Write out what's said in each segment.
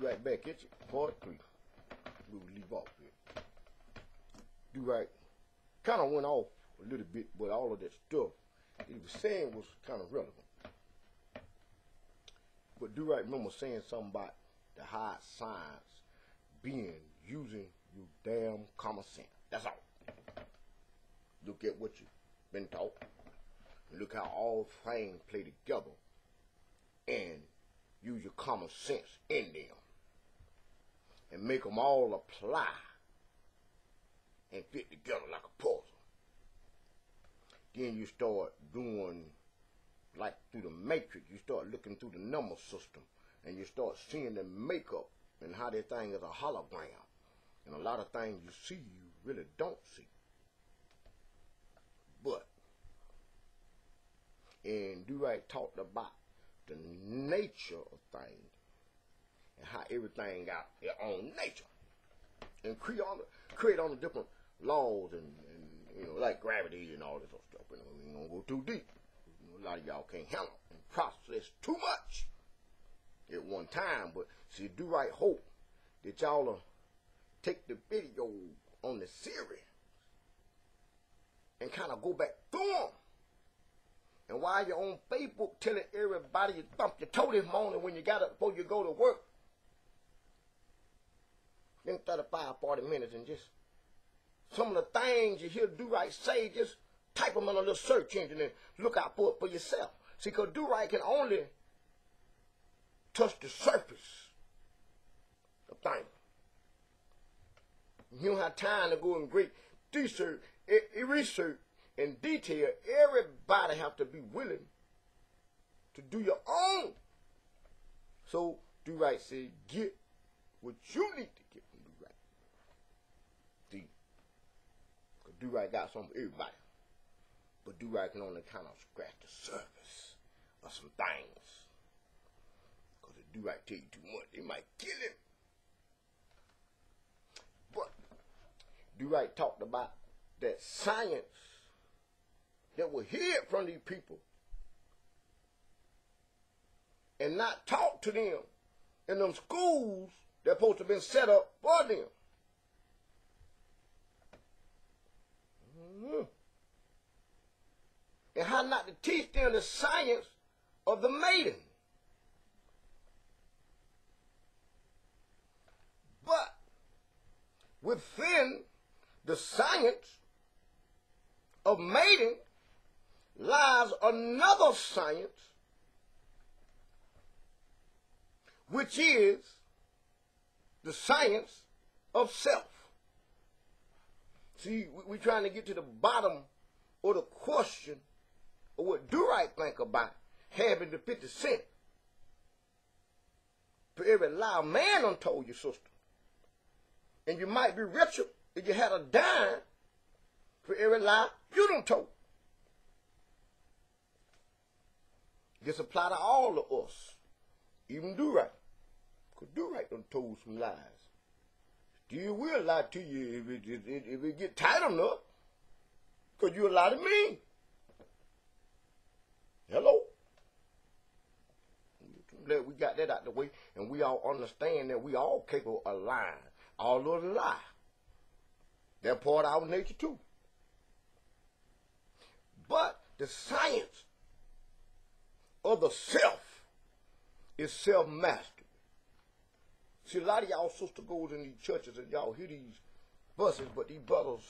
right back at you. Part 3. We will leave off here. Do right. Kind of went off a little bit, but all of that stuff he was saying was kind of relevant. But do right, remember saying something about the high science being using your damn common sense. That's all. Look at what you've been taught. Look how all things play together, and use your common sense in them, and make them all apply and fit together like a puzzle. Then you start doing, like through the matrix, you start looking through the number system, and you start seeing the makeup and how that thing is a hologram. And a lot of things you see, you really don't see. But, and Do-Right talked about the nature of things and how everything got their own nature, and create on the different laws and you know, like gravity and all this other stuff. You know, we ain't gonna go too deep. You know, a lot of y'all can't handle and process too much at one time. But see, Do-Right hope that y'all will take the video on the series and kind of go back through them. And while you're on Facebook telling everybody you thumped your toe this morning when you got up before you go to work, then 35, 40 minutes and just some of the things you hear Do-Right say, just type them in a little search engine and look out for it for yourself. See, because Do-Right can only touch the surface of things. You don't have time to go in great research in detail. Everybody have to be willing to do your own. So Do-Right said, get what you need to get from Do-Right. See, because Do-Right got something for everybody. But Do-Right can only kind of scratch the surface of some things. Because if Do-Right tell you too much, they might kill him. But Do-Right talked about that science that will hear from these people and not talk to them in them schools that's supposed to have been set up for them. And how not to teach them the science of the mating. But within the science of mating lies another science, which is the science of self. See, we're trying to get to the bottom of the question of what Do-Right think about having the 50 cents for every lie a man done told you, sister. And you might be richer if you had a dime for every lie you done told. This apply to all of us, even Do-Right. Because Do-Right done told some lies. Still will lie to you if it get tight enough, because you a lie to me. Hello? I'm glad we got that out the way, and we all understand that we all capable of lying. All of the lie. They're part of our nature too. But the science of the self is self-mastery. See, a lot of y'all sister goes in these churches and y'all hear these buses, but these brothers,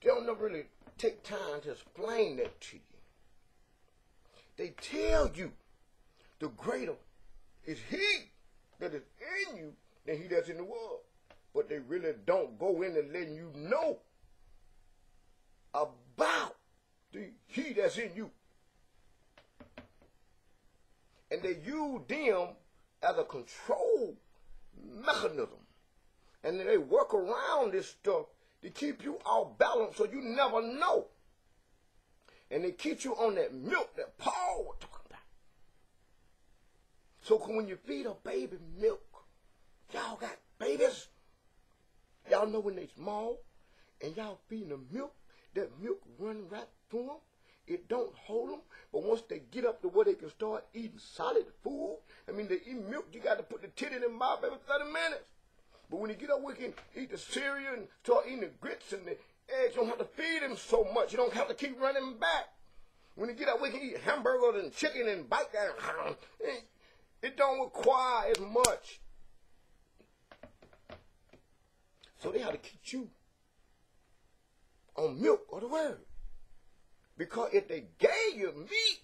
they don't never really take time to explain that to you. They tell you the greater is he that is in you than he that's in the world. But they really don't go in and letting you know about the he that's in you. And they use them as a control mechanism. And they work around this stuff to keep you off balance so you never know. And they keep you on that milk that Paul was talking about. So when you feed a baby milk, y'all got babies. Y'all know when they small and y'all feeding them milk, that milk run right through them it don't hold them. But once they get up to where they can start eating solid food, I mean, they eat milk, you got to put the tit in their mouth every 30 minutes. But when you get up, we can eat the cereal and start eating the grits and the eggs. You don't have to feed them so much. You don't have to keep running back. When you get up, we can eat hamburgers and chicken and bite down. It don't require as much. So they have to keep you on milk or the word. Because if they gave you meat,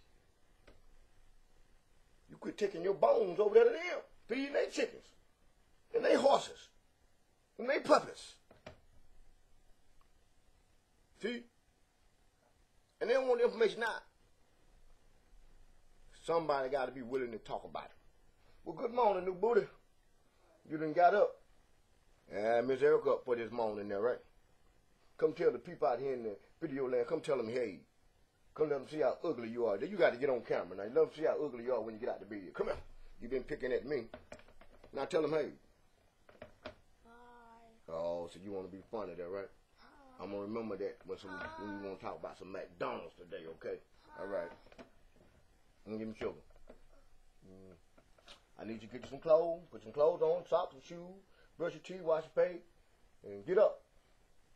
you quit taking your bones over there to them, feeding their chickens and their horses and their puppies. See? And they don't want the information now. Somebody got to be willing to talk about it. Well, good morning, new booty. You done got up. Miss Erica up for this morning there, right? Come tell the people out here in the video land, come tell them, hey, come let them see how ugly you are. You got to get on camera now. Let them see how ugly you are when you get out the bed. Come here. You been picking at me. Now tell them, hey. Hi. Oh, so you want to be funny there, right? Hi. I'm going to remember that when we want to talk about some McDonald's today, okay? Hi. All right. I'm going to give me sugar. I need you to get you some clothes, put some clothes on, socks and shoes, brush your teeth, wash your face, and get up.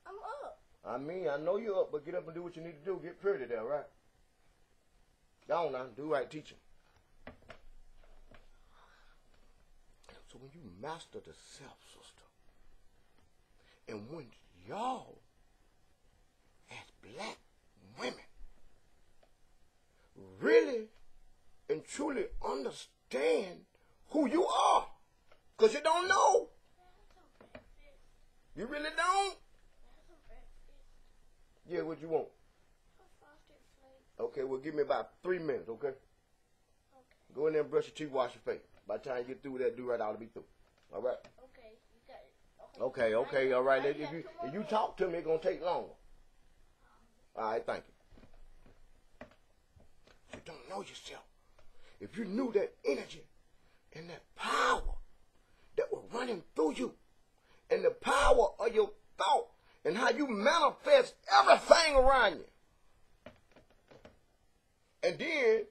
I'm up. I know you're up, but get up and do what you need to do. Get pretty there, right? Go on now, do right teaching. So when you master the self, sister, and when y'all, as black women, really and truly understand who you are, because you don't know. You really don't? Yeah, what you want? Okay, well, give me about 3 minutes, okay? Go in there and brush your teeth, wash your face. By the time you get through with that, do right, I'll be through. All right? Okay, you got it. Okay, all right. If you talk to me, it's going to take longer. All right, thank you. You don't know yourself. If you knew that energy and that power that was running through you and the power of your thought and how you manifest everything around you. And then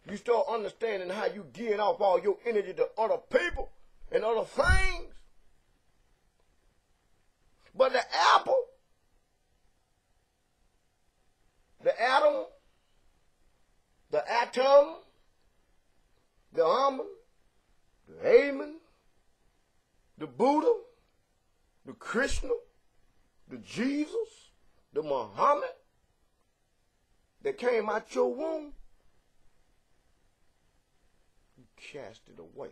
you start understanding how you give off all your energy to other people and other things. But the apple, the atom, the atom, the almond, the amen, the Buddha, the Krishna, the Jesus, the Muhammad that came out your womb, you cast it away.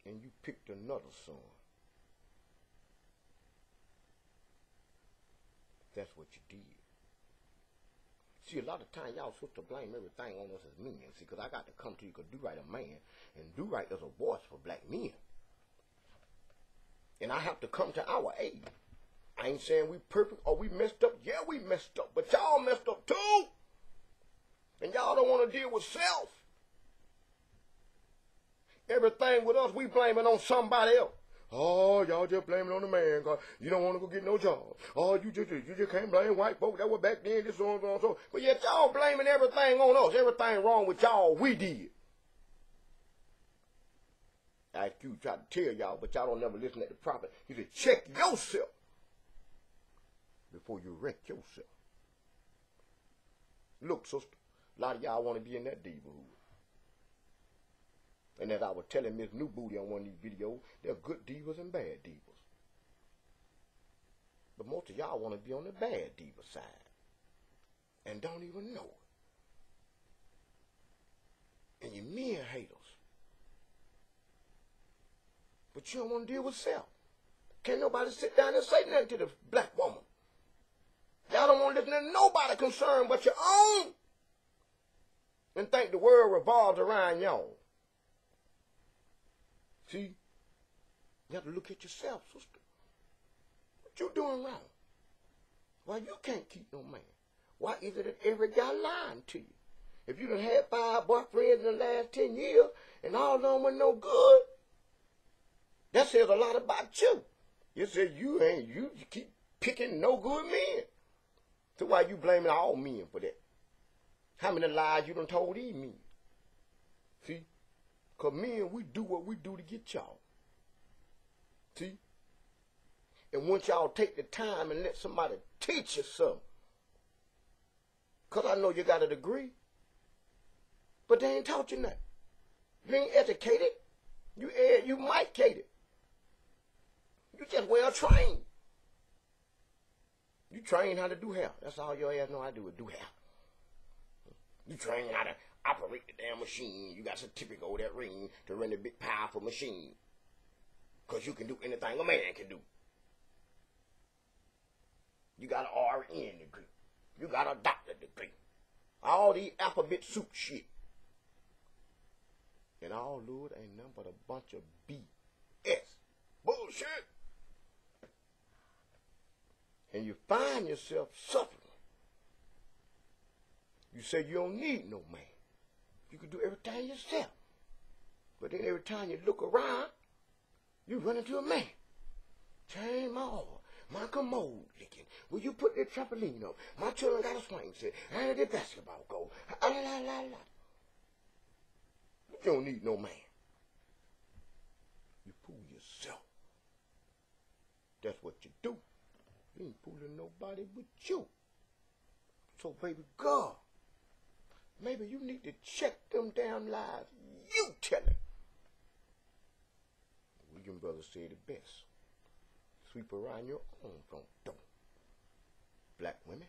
And you picked another son. That's what you did. See, a lot of times y'all supposed to blame everything on us as men. See, because I got to come to you because Do Right a man, and Do Right is a voice for black men. And I have to come to our aid. I ain't saying we perfect or we messed up. Yeah, we messed up, but y'all messed up too. And y'all don't want to deal with self. Everything with us, we blame it on somebody else. Oh, y'all just blame it on the man because you don't want to go get no job. Oh, you just can't blame white folks. That was back then, this so and so and so. But yet y'all blaming everything on us. Everything wrong with y'all, we did. I you try to tell y'all, but y'all don't never listen to the prophet. He said, check yourself before you wreck yourself. Look, sister, a lot of y'all want to be in that divahood. And as I was telling Miss New Booty on one of these videos, there are good divas and bad divas. But most of y'all want to be on the bad diva side. And don't even know it. And you're men haters. But you don't want to deal with self. Can't nobody sit down and say nothing to the black woman. Y'all don't want to listen to nobody concerned but your own. And think the world revolves around y'all. See, you have to look at yourself, sister. What you doing wrong? Why you can't keep no man? Why is it that every guy lying to you? If you done had 5 boyfriends in the last 10 years and all of them were no good, that says a lot about you. You said you keep picking no good men. So why you blaming all men for that? How many lies you done told these men? See? Because men, we do what we do to get y'all. See? And once y'all take the time and let somebody teach you something, because I know you got a degree, but they ain't taught you nothing. You ain't educated. You micated. You just well trained. You train how to do hair. That's all your ass know how to do is do hair. You train how to operate the damn machine. You got a certificate over that ring to run the big powerful machine. Because you can do anything a man can do. You got an RN degree. You got a doctor degree. All these alphabet soup shit. And all, Lord, ain't nothing but a bunch of BS. Bullshit. And you find yourself suffering. You say you don't need no man. You can do everything yourself. But then every time you look around, you run into a man. Change my oil. My commode licking. Will you put that trampoline up? My children got a swing set. I need the basketball goal. La, la, la, la. You don't need no man. You fool yourself. That's what you do. You ain't fooling nobody but you. So, baby girl, maybe you need to check them damn lies you telling. William Brother said it best. Sweep around your own front door. Black women,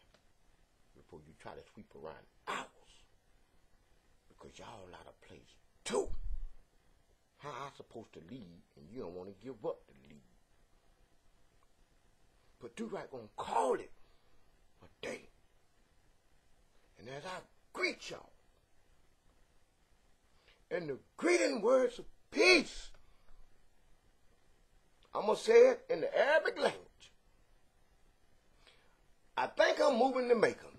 before you try to sweep around ours. Because y'all out of place too. How I supposed to lead and you don't want to give up the lead? But Do-Right gonna call it a day. And as I greet y'all, in the greeting words of peace, I'm going to say it in the Arabic language. I think I'm moving to Macon.